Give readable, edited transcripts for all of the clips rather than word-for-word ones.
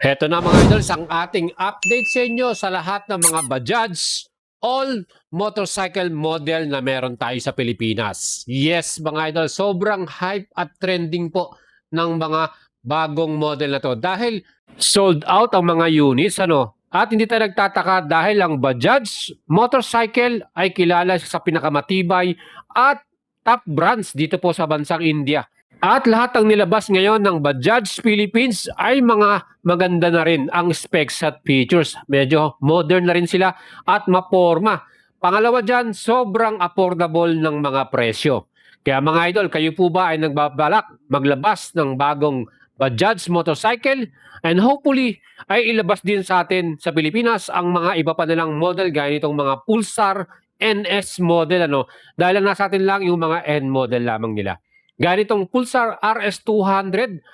Heto na mga idols, ang ating update sa inyo sa lahat ng mga Bajaj all motorcycle model na meron tayo sa Pilipinas. Yes mga idol, sobrang hype at trending po ng mga bagong model na to dahil sold out ang mga units at hindi tayo nagtataka dahil ang Bajaj motorcycle ay kilala sa pinakamatibay at top brands dito po sa bansang India. At lahat ng nilabas ngayon ng Bajaj Philippines ay mga maganda na rin ang specs at features. Medyo modern na rin sila at maporma. Pangalawa dyan, sobrang affordable ng mga presyo. Kaya mga idol, kayo po ba ay nagbabalak maglabas ng bagong Bajaj motorcycle? And hopefully ay ilabas din sa atin sa Pilipinas ang mga iba pa nilang model gaya nitong mga Pulsar NS model. Dahil lang nasa atin lang yung mga N model lamang nila. Ganitong Pulsar RS200,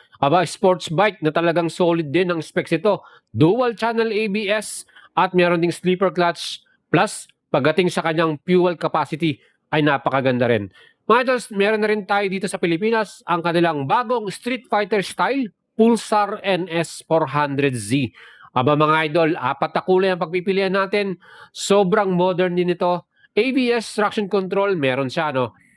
sports bike na talagang solid din ang specs ito. Dual channel ABS at meron ding sleeper clutch plus pagdating sa kanyang fuel capacity ay napakaganda rin. Mga idols, meron na rin tayo dito sa Pilipinas ang kanilang bagong Street Fighter style Pulsar NS 400Z. Mga idol, apat na kulay ang pagpipilian natin. Sobrang modern din ito. ABS traction control meron siya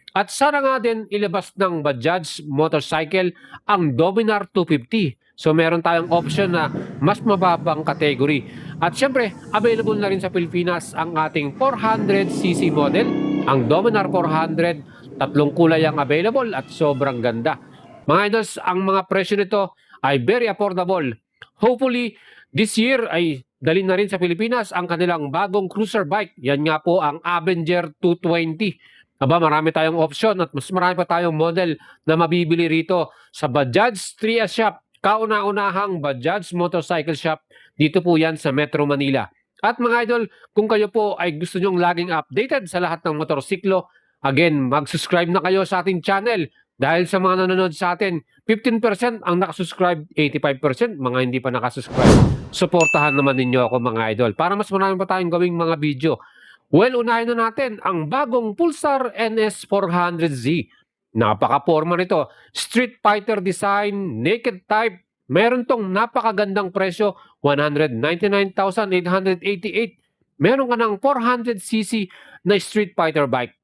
At sana nga din ilabas ng Bajaj motorcycle ang Dominar 250. So meron tayong option na mas mababang category. At syempre, available na rin sa Pilipinas ang ating 400cc model, ang Dominar 400. Tatlong kulay ang available at sobrang ganda. Mga idols, ang mga presyo nito ay very affordable. Hopefully, this year ay dalhin na rin sa Pilipinas ang kanilang bagong cruiser bike. Yan nga po ang Avenger 220. Marami tayong option at mas marami pa tayong model na mabibili rito sa Bajaj Trias Shop. Kauna-unahang Bajaj Motorcycle Shop. Dito po yan sa Metro Manila. At mga idol, kung kayo po ay gusto nyong laging updated sa lahat ng motorsiklo, again, mag-subscribe na kayo sa ating channel. Dahil sa mga nanonood sa atin, 15% ang nakasubscribe, 85% mga hindi pa nakasubscribe. Suportahan naman ninyo ako mga idol para mas marami pa tayong gawing mga video. Well, unahin na natin ang bagong Pulsar NS 400Z. Napaka-forma nito. Street Fighter design, naked type. Meron tong napakagandang presyo, 199,888. Meron ka ng 400cc na Street Fighter bike.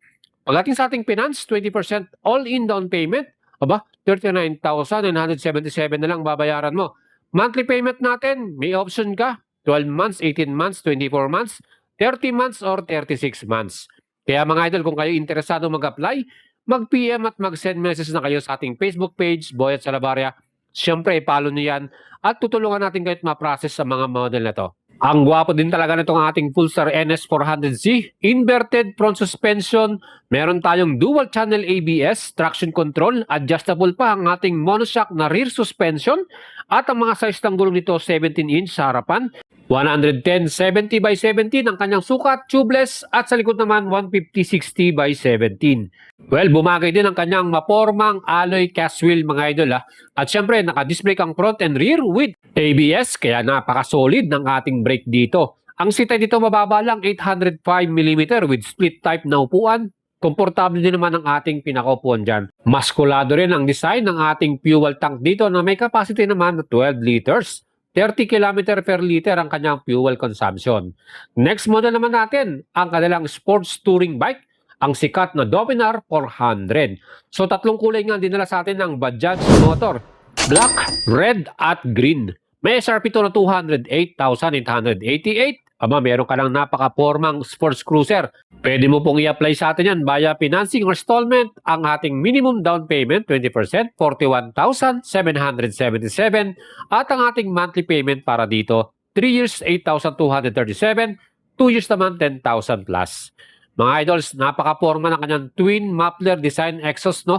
Pagdating sa ating finance, 20% all-in down payment. 39,977 na lang babayaran mo. Monthly payment natin, may option ka. 12 months, 18 months, 24 months. 30 months or 36 months. Kaya mga idol, kung kayo interesado mag-apply, mag-PM at mag-send message na kayo sa ating Facebook page, Boyet Salabaria. Siyempre, follow nyo yan at tutulungan natin kayo ma-process sa mga model na to. Ang gwapo din talaga nitong ating Pulsar NS 400Z. Inverted front suspension. Meron tayong dual channel ABS, traction control, adjustable pa ang ating monoshock na rear suspension. At ang mga size ng gulong nito, 17-inch sa harapan. 110/70 by 17 ang kanyang sukat, tubeless, at sa likod naman 150/60 by 17. Well, bumagay din ang kanyang mapormang alloy cast wheel mga idol At syempre, naka-disc brake ang front and rear with ABS, kaya napaka-solid ng ating brake dito. Ang sitay dito mababa lang, 805mm with split type na upuan. Komportable din naman ang ating pinakaupuan dyan. Maskulado rin ang design ng ating fuel tank dito na may capacity naman na 12 liters. 30 km per liter ang kanyang fuel consumption. Next model naman natin, ang kanilang sports touring bike, ang sikat na Dominar 400. So tatlong kulay nga dinala sa atin ng Bajaj Motor, black, red at green. May SRP to na 208,888. Meron ka lang napaka-formang sports cruiser. Pwede mo pong i-apply sa atin yan via financing or installment. Ang ating minimum down payment, 20%, 41,777. At ang ating monthly payment para dito, 3 years, 8,237. 2 years naman, 10,000 plus. Mga idols, napaka-forma ng kanyang twin muffler design exhaust,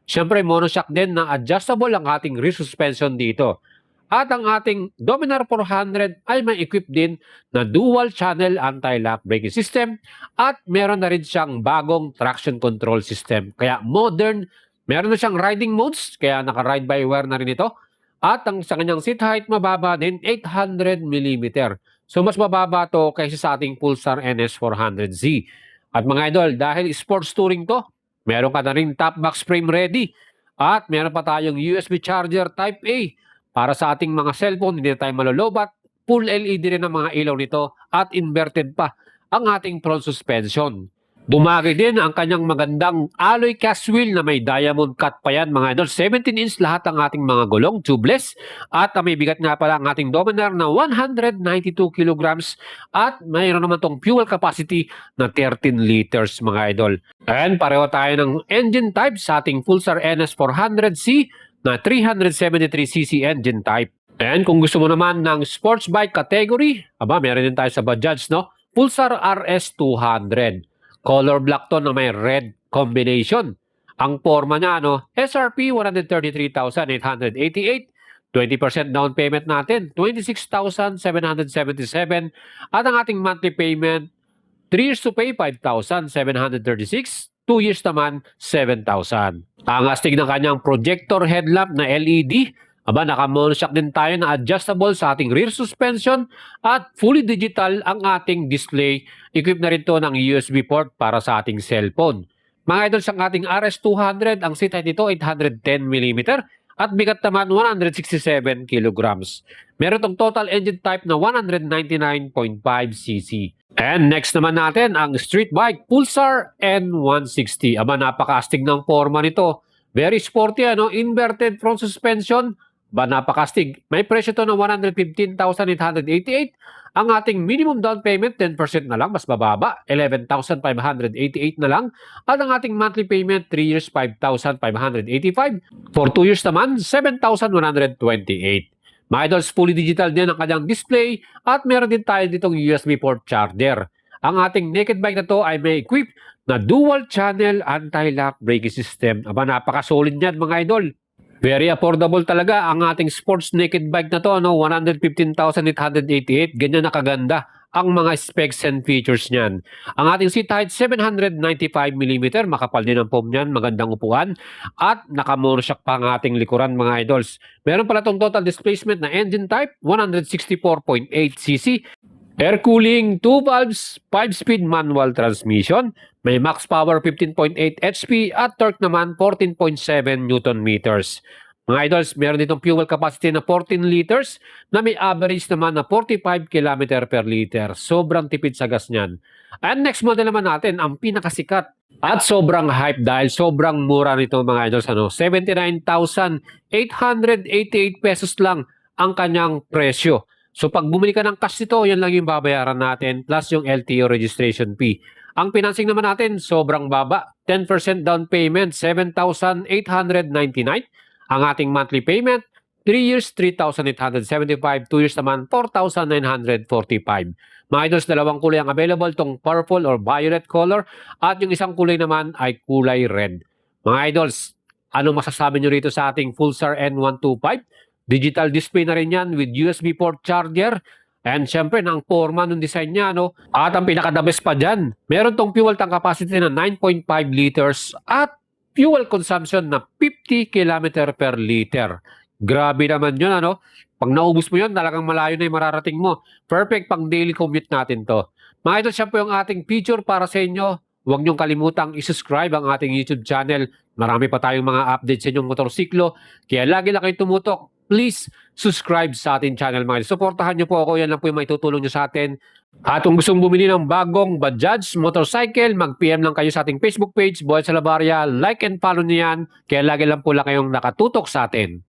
Siyempre, monoshock din na adjustable ang ating rear suspension dito. At ang ating Dominar 400 ay may equip din na dual channel anti-lock braking system at meron na rin siyang bagong traction control system. Kaya modern, meron na siyang riding modes, kaya naka-ride by wire na rin ito. At ang sa kanyang seat height mababa din 800mm. So mas mababa to kaysa sa ating Pulsar NS 400Z. At mga idol, dahil sports touring to, meron ka na rin top box frame ready. At meron pa tayong USB charger Type A Para sa ating mga cellphone, hindi na tayo malolobat. Full LED rin ang mga ilaw nito at inverted pa ang ating front suspension. Bumagi din ang kanyang magandang alloy cast wheel na may diamond cut pa yan mga idol. 17-inch lahat ang ating mga gulong, tubeless. At may bigat nga pala ang ating Dominar na 192 kilograms. At mayroon naman tong fuel capacity na 13 liters mga idol. And pareho tayo ng engine type sa ating Pulsar NS400C na 373cc engine type. And kung gusto mo naman ng sports bike category, meron din tayo sa Bajaj, no? Pulsar RS200. Color black to na may red combination. Ang forma niya, SRP 133,888. 20% down payment natin, 26,777. At ang ating monthly payment, 3 years to pay, 5,736. 2 years naman, 7,000. Ang astig ng kanyang projector headlamp na LED, naka-monoshock din tayo na adjustable sa ating rear suspension at fully digital ang ating display. Equipped na rin to ng USB port para sa ating cellphone. Mga idol, sa ating RS200, ang seat height nito 810mm at bigat naman 167 kilograms. Meron tong total engine type na 199.5cc. And next naman natin ang street bike Pulsar N160. Napakastig ng forma nito. Very sporty, inverted front suspension. Napakastig. May presyo to na 115,888. Ang ating minimum down payment, 10% na lang, mas bababa. 11,588 na lang. At ang ating monthly payment, 3 years, 5,585. For 2 years naman, 7,128. Mga idols, fully digital din ang kanyang display at meron din tayo ditong USB port charger. Ang ating naked bike na to ay may equipped na dual channel anti-lock braking system. Napaka-solid niyan mga idol. Very affordable talaga ang ating sports naked bike na to, 115,888. Ganyan nakaganda ang mga specs and features niyan. Ang ating seat height 795mm, makapal din ang foam niyan, magandang upuan at naka-monoshock pa ang ating likuran mga idols. Meron pala tong total displacement na engine type 164.8cc. Air cooling, 2 valves, 5-speed manual transmission. May max power 15.8 HP at torque naman 14.7 Newton meters. Mga idols, meron ditong fuel capacity na 14 liters na may average naman na 45 km per liter. Sobrang tipid sa gas niyan. And next model naman natin, ang pinakasikat at sobrang hype dahil sobrang mura nito mga idols. 79,888 pesos lang ang kanyang presyo. So pag bumili ka ng cash nito, yan lang yung babayaran natin plus yung LTO registration fee. Ang financing naman natin, sobrang baba. 10% down payment, 7,899. Ang ating monthly payment, 3 years, 3,875. 2 years naman, 4,945. Mga idols, dalawang kulay ang available, tong purple or violet color. At yung isang kulay naman ay kulay red. Mga idols, anong masasabi nyo rito sa ating Pulsar N125? Digital display na rin yan with USB port charger. And syempre, ang forma ng design niya, At ang pinaka-the best pa dyan, meron tong fuel tank capacity na 9.5 liters at fuel consumption na 50 km per liter. Grabe naman yun, Pag naubos mo yun, talagang malayo na yung mararating mo. Perfect pang daily commute natin to. Mga ito, siya po yung ating feature para sa inyo. Huwag niyong kalimutang i-subscribe ang ating YouTube channel. Marami pa tayong mga updates sa inyong motorsiklo. Kaya lagi lang kayo tumutok. Please subscribe sa ating channel mga idol. Suportahan niyo po ako. Yan lang po yung may tutulong niyo sa atin. At kung gustong bumili ng bagong Bajaj motorcycle, mag-PM lang kayo sa ating Facebook page, Boy Salabaria. Like and follow niyo yan. Kaya lagi lang po lang kayong nakatutok sa atin.